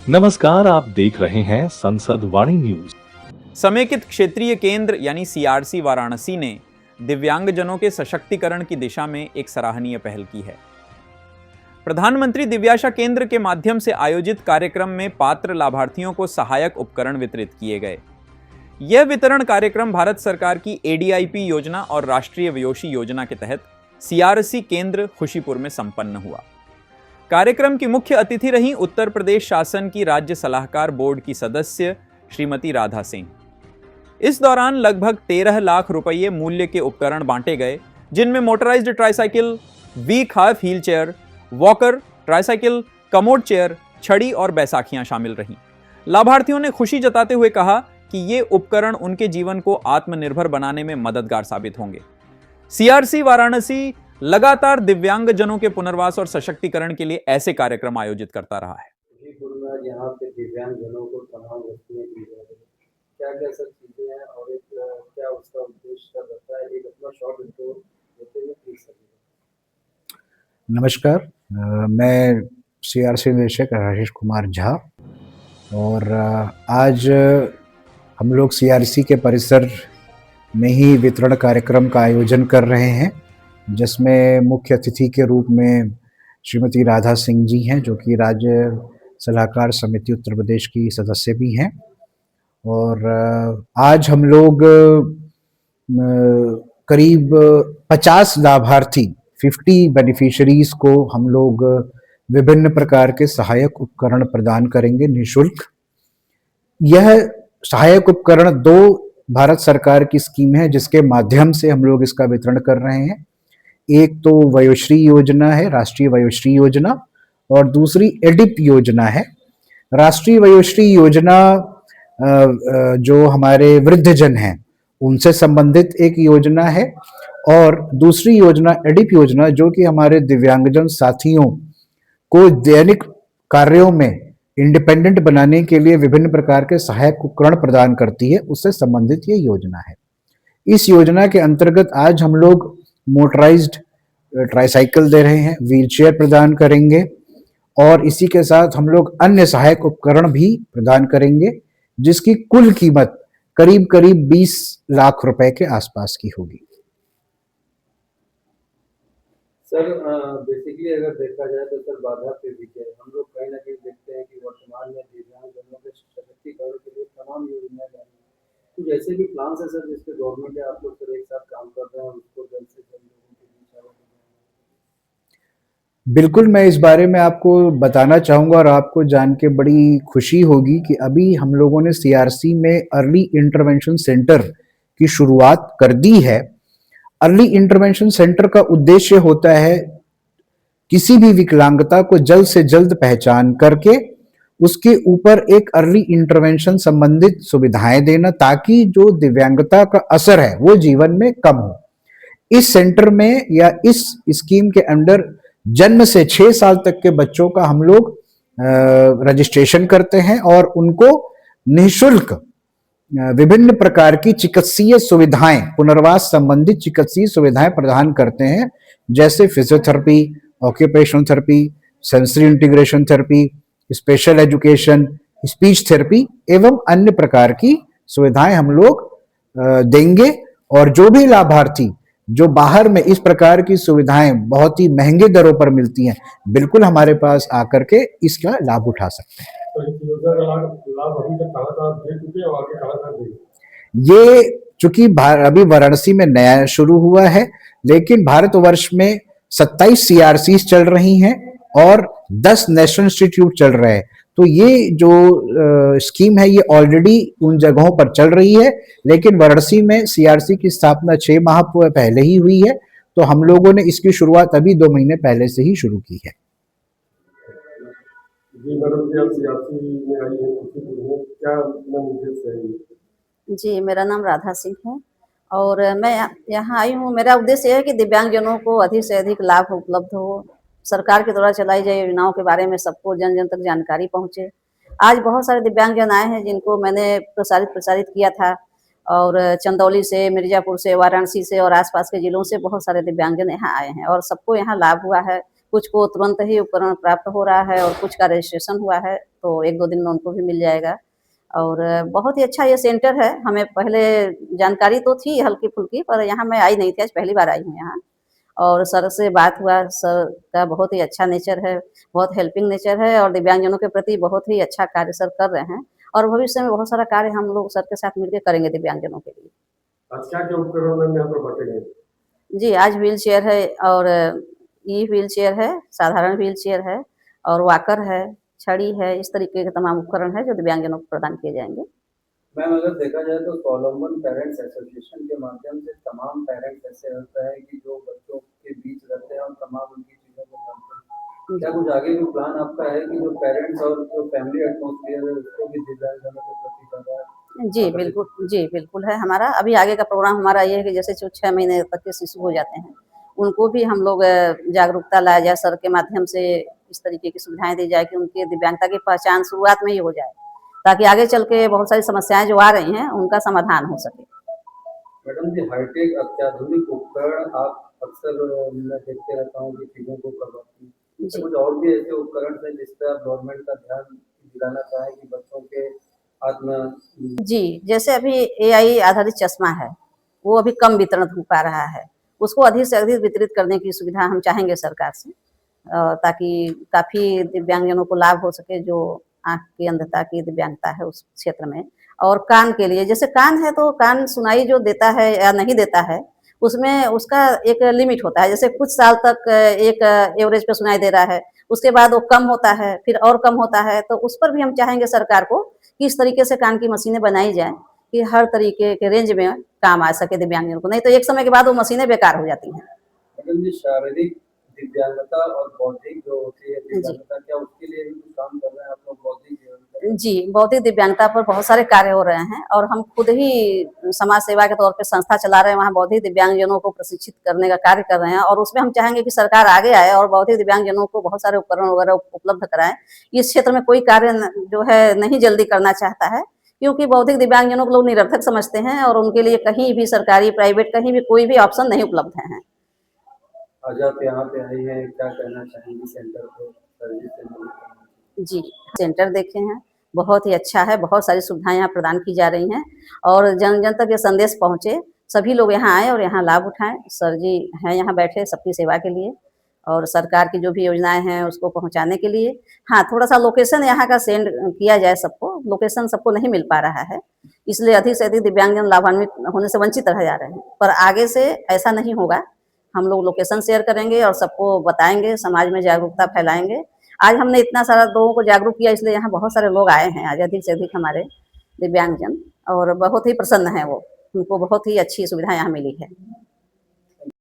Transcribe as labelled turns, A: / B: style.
A: नमस्कार, आप देख रहे हैं संसद वाणी न्यूज।
B: समेकित क्षेत्रीय केंद्र यानी सीआरसी वाराणसी ने दिव्यांगजनों के सशक्तिकरण की दिशा में एक सराहनीय पहल की है। प्रधानमंत्री दिव्याशा केंद्र के माध्यम से आयोजित कार्यक्रम में पात्र लाभार्थियों को सहायक उपकरण वितरित किए गए। यह वितरण कार्यक्रम भारत सरकार की एडीआईपी योजना और राष्ट्रीय वयोश्री योजना के तहत सीआरसी केंद्र खुशीपुर में संपन्न हुआ। कार्यक्रम की मुख्य अतिथि रहीं उत्तर प्रदेश शासन की राज्य सलाहकार बोर्ड की सदस्य श्रीमती राधा सिंह। इस दौरान लगभग 13 लाख रुपये मूल्य के उपकरण बांटे गए, जिनमें मोटराइज्ड ट्राइसाइकिल, V-खाफ wheel chair, walker, tricycle, commode chair, छड़ी और बैसाखियां शामिल रहीं। लाभार्थियों ने खुशी जताते हुए कहा कि ये उपकरण उनके जीवन को आत्मनिर्भर बनाने में मददगार साबित होंगे। सीआरसी वाराणसी लगातार दिव्यांगजनों के पुनर्वास और सशक्तिकरण के लिए ऐसे कार्यक्रम आयोजित करता रहा है।
C: यहाँ पे दिव्यांगजनों को तमाम वस्तुएं दी जा रही है, क्या-क्या सब चीजें हैं और एक क्या उसका उद्देश्य क्या रहता है, एक अपना शॉर्ट इंट्रो देते हुए प्लीज सर।
D: नमस्कार, मैं सीआरसी निदेशक आशीष कुमार झा और आज हम लोग सीआरसी के परिसर में ही वितरण कार्यक्रम का आयोजन कर रहे हैं, जिसमें मुख्य अतिथि के रूप में श्रीमती राधा सिंह जी हैं, जो कि राज्य सलाहकार समिति उत्तर प्रदेश की सदस्य भी हैं। और आज हम लोग करीब 50 लाभार्थी 50 बेनिफिशरीज को हम लोग विभिन्न प्रकार के सहायक उपकरण प्रदान करेंगे निःशुल्क। यह सहायक उपकरण 2 भारत सरकार की स्कीम है, जिसके माध्यम से हम लोग इसका वितरण कर रहे हैं। एक तो वयोश्री योजना है, राष्ट्रीय वयोश्री योजना, और दूसरी एडिप योजना है। राष्ट्रीय वयोश्री योजना जो हमारे वृद्धजन हैं उनसे संबंधित एक योजना है, और दूसरी योजना एडिप योजना जो कि हमारे दिव्यांगजन साथियों को दैनिक कार्यों में इंडिपेंडेंट बनाने के लिए विभिन्न प्रकार के सहायक उपकरण प्रदान करती है, उससे संबंधित ये योजना है। इस योजना के अंतर्गत आज हम लोग मोटराइज्ड ट्राइसाइकिल दे रहे हैं, व्हील चेयर प्रदान करेंगे, और इसी के साथ हम लोग अन्य सहायक उपकरण भी प्रदान करेंगे, जिसकी कुल कीमत करीब करीब 20 लाख रुपए के आसपास की होगी।
C: सर बेसिकली अगर देखा जाए तो सर बाधा पे भी है, हम लोग कहीं ना कहीं देखते हैं कि वर्तमान में दिव्यांगजनों के सशक्तिकरण के लिए तमाम योजनाएं जारी हैं। कुछ ऐसे भी प्लान है सर जिसपे गवर्नमेंट है आप लोग सर एक साथ काम कर रहे हैं, उसको जल्द से जल्द लोगों के बीच आगे?
D: बिल्कुल, मैं इस बारे में आपको बताना चाहूँगा और आपको जान के बड़ी खुशी होगी कि अभी हम लोगों ने सीआरसी में अर्ली इंटरवेंशन सेंटर की शुरुआत कर दी है। अर्ली इंटरवेंशन सेंटर का उद्देश्य होता है किसी भी विकलांगता को जल्द से जल्द पहचान करके उसके ऊपर एक अर्ली इंटरवेंशन संबंधित सुविधाएं देना, ताकि जो दिव्यांगता का असर है वो जीवन में कम हो। इस सेंटर में या इस स्कीम के अंडर जन्म से 6 साल तक के बच्चों का हम लोग रजिस्ट्रेशन करते हैं और उनको निःशुल्क विभिन्न प्रकार की चिकित्सीय सुविधाएं, पुनर्वास संबंधित चिकित्सीय सुविधाएं प्रदान करते हैं, जैसे physiotherapy, occupational therapy, sensory integration therapy, special education, speech therapy एवं अन्य प्रकार की सुविधाएं हम लोग देंगे। और जो भी लाभार्थी जो बाहर में इस प्रकार की सुविधाएं बहुत ही महंगे दरों पर मिलती हैं, बिल्कुल हमारे पास आकर के इसका लाभ उठा सकते हैं। ये चूंकि अभी वाराणसी में नया शुरू हुआ है, लेकिन भारतवर्ष में 27 सीआरसी चल रही हैं और 10 नेशनल इंस्टीट्यूट चल रहे हैं। तो ये जो स्कीम है ये ऑलरेडी उन जगहों पर चल रही है, लेकिन वाराणसी में सीआरसी की स्थापना 6 माह पहले ही हुई है, तो हम लोगों ने इसकी शुरुआत अभी 2 महीने पहले से ही शुरू की है।
E: जी, मेरा नाम राधा सिंह है और मैं यहाँ आई हूँ। मेरा उद्देश्य यह है कि दिव्यांगजनों को अधिक से अधिक लाभ उपलब्ध हो, सरकार के द्वारा चलाई जाए योजनाओं के बारे में सबको जन जन तक जानकारी पहुँचे। आज बहुत सारे दिव्यांगजन आए हैं जिनको मैंने प्रसारित किया था, और चंदौली से, मिर्जापुर से, वाराणसी से और आसपास के जिलों से बहुत सारे दिव्यांगजन यहाँ आए हैं और सबको यहाँ लाभ हुआ है। कुछ को तुरंत ही उपकरण प्राप्त हो रहा है और कुछ का रजिस्ट्रेशन हुआ है, तो 1-2 दिन में उनको भी मिल जाएगा। और बहुत ही अच्छा ये सेंटर है। हमें पहले जानकारी तो थी हल्की-फुल्की, पर यहाँ मैं आई नहीं थी, आज पहली बार आई हूँ यहाँ। और सर से बात हुआ, सर का बहुत ही अच्छा नेचर है, बहुत हेल्पिंग नेचर है और दिव्यांगजनों के प्रति बहुत ही अच्छा कार्य सर कर रहे हैं और भविष्य में बहुत सारा कार्य हम लोग सर के साथ मिलकर करेंगे दिव्यांगजनों के लिए।
C: आज क्या-क्या उपकरण यहाँ पर बाँटे गए?
E: जी, आज व्हीलचेयर है और ई-व्हीलचेयर है, साधारण व्हीलचेयर है और वॉकर है, छड़ी है, इस तरीके के तमाम उपकरण हैं जो दिव्यांगजनों को प्रदान किए जाएँगे।
C: मैम अगर देखा जाए तो स्वावलंबन पेरेंट्स एसोसिएशन के माध्यम से तमाम पेरेंट्स ऐसे होता है कि जो बच्चों के बीच रहते हैं और तमाम उनकी चीज़ों को जानते हैं। क्या कुछ आगे भी प्लान आपका है कि जो पेरेंट्स और जो फैमिली एटमॉस्फेयर है उसको भी दिव्यांगजनों के प्रति ज़्यादा
E: जी, बिल्कुल है हमारा। अभी आगे का प्रोग्राम हमारा ये है कि जैसे जो 6 महीने तक के शिशु हो जाते हैं, उनको भी हम लोग जागरूकता लाया जाए, सर के माध्यम से इस तरीके की सुविधाएँ दी जाए कि उनकी दिव्यांगता की पहचान शुरुआत में ही हो जाए, ताकि आगे चल के बहुत सारी समस्याएँ जो आ रही हैं, उनका समाधान हो सके।
C: मैडम जी हाईटेक अत्याधुनिक उपकरण आप अक्सर मैं देखते रहता हूँ कि चीज़ों को करवाती हैं।
E: जी।
C: तो कुछ और भी ऐसे उपकरण हैं जिस पे आप गवर्नमेंट का ध्यान दिलाना चाहें कि बच्चों के आत्म
E: जी, जैसे अभी एआई आधारित चश्मा है, वो अभी कम वितरण हो पा रहा है। उसको अधिक से अधिक वितरित करने की सुविधा हम चाहेंगे सरकार से ताकि काफ़ी दिव्यांगजनों को लाभ हो सके जो आँख की अंधता की दिव्यांगता है उस क्षेत्र में। और कान के लिए, जैसे कान है तो कान सुनाई जो देता है या नहीं देता है, उसमें उसका एक लिमिट होता है। जैसे कुछ साल तक एक एवरेज पे सुनाई दे रहा है, उसके बाद वो कम होता है, फिर और कम होता है, तो उस पर भी हम चाहेंगे सरकार को कि इस तरीके से कान की मशीनें बनाई जाएँ कि हर तरीके के रेंज में काम आ सके दिव्यांगजनों को, नहीं तो एक समय के बाद वो मशीनें बेकार हो जाती हैं।
C: मैडम जी शारीरिक दिव्यांगता और बौद्धिक जो होती है
E: जी।
C: दिव्यांगता क्या उसके लिए भी कुछ काम कर रहे हैं आप लोग बौद्धिक दिव्यांगता?
E: जी, बौद्धिक दिव्यांगता पर बहुत सारे कार्य हो रहे हैं और हम खुद ही समाज सेवा के तौर पे संस्था चला रहे हैं, वहाँ बौद्धिक दिव्यांगजनों को प्रशिक्षित करने का कार्य कर रहे हैं और उसमें हम चाहेंगे कि सरकार आगे आए और बौद्धिक दिव्यांगजनों को बहुत सारे उपकरण वगैरह उपलब्ध कराएँ। इस क्षेत्र में कोई कार्य जो है नहीं जल्दी करना चाहता है, क्योंकि बौद्धिक दिव्यांगजनों को लोग निरर्थक समझते हैं और उनके लिए कहीं भी सरकारी, प्राइवेट कहीं भी कोई भी ऑप्शन नहीं उपलब्ध हैं।
C: आज आप यहाँ पे आई हैं क्या कहना चाहेंगी सेंटर को सर्विस से मिली?
E: जी, सेंटर देखे हैं, बहुत ही अच्छा है, बहुत सारी सुविधाएँ यहाँ प्रदान की जा रही हैं और जन-जन तक ये संदेश पहुँचे, सभी लोग यहाँ आएँ और यहाँ लाभ उठाएँ। सर जी हैं यहाँ बैठे सबकी सेवा के लिए और सरकार की जो भी योजनाएँ हैं उसको पहुँचाने के लिए। हाँ, थोड़ा-सा लोकेशन यहाँ का सेंड किया जाए सबको, लोकेशन सबको नहीं मिल पा रहा है, इसलिए अधिक से अधिक दिव्यांगजन लाभान्वित होने से वंचित रह जा रहे हैं। पर आगे से ऐसा नहीं होगा, हम लोग लोकेशन शेयर करेंगे और सबको बताएँगे, समाज में जागरूकता फैलाएँगे। आज हमने इतना सारा लोगों को जागरूक किया इसलिए यहाँ बहुत सारे लोग आए हैं आज अधिक से अधिक हमारे दिव्यांगजन और बहुत ही प्रसन्न हैं वो, उनको बहुत ही अच्छी सुविधा यहाँ मिली है।